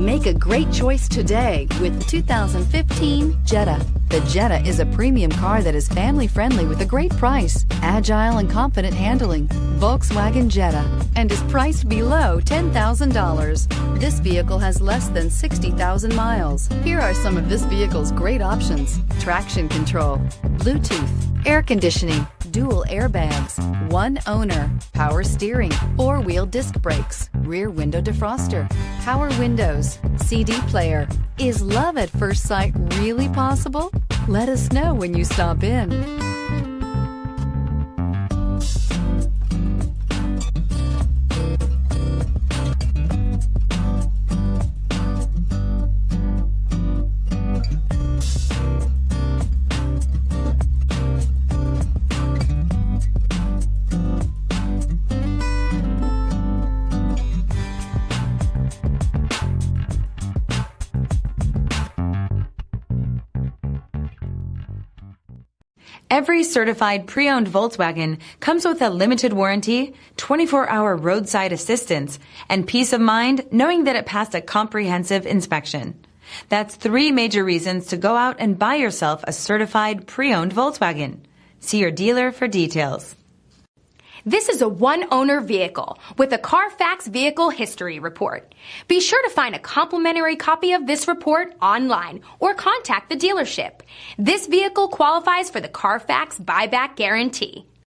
Make a great choice today with the 2015 Jetta. The Jetta is a premium car that is family-friendly with a great price, agile and confident handling. Volkswagen Jetta, and is priced below $10,000. This vehicle has less than 60,000 miles. Here are some of this vehicle's great options: traction control, Bluetooth, air conditioning, dual airbags, one owner, power steering, four-wheel disc brakes, rear window defroster, power windows, CD player. Is love at first sight really possible? Let us know when you stop in. Every certified pre-owned Volkswagen comes with a limited warranty, 24-hour roadside assistance, and peace of mind knowing that it passed a comprehensive inspection. That's 3 major reasons to go out and buy yourself a certified pre-owned Volkswagen. See your dealer for details. This is a one-owner vehicle with a Carfax Vehicle History Report. Be sure to find a complimentary copy of this report online or contact the dealership. This vehicle qualifies for the Carfax Buyback Guarantee.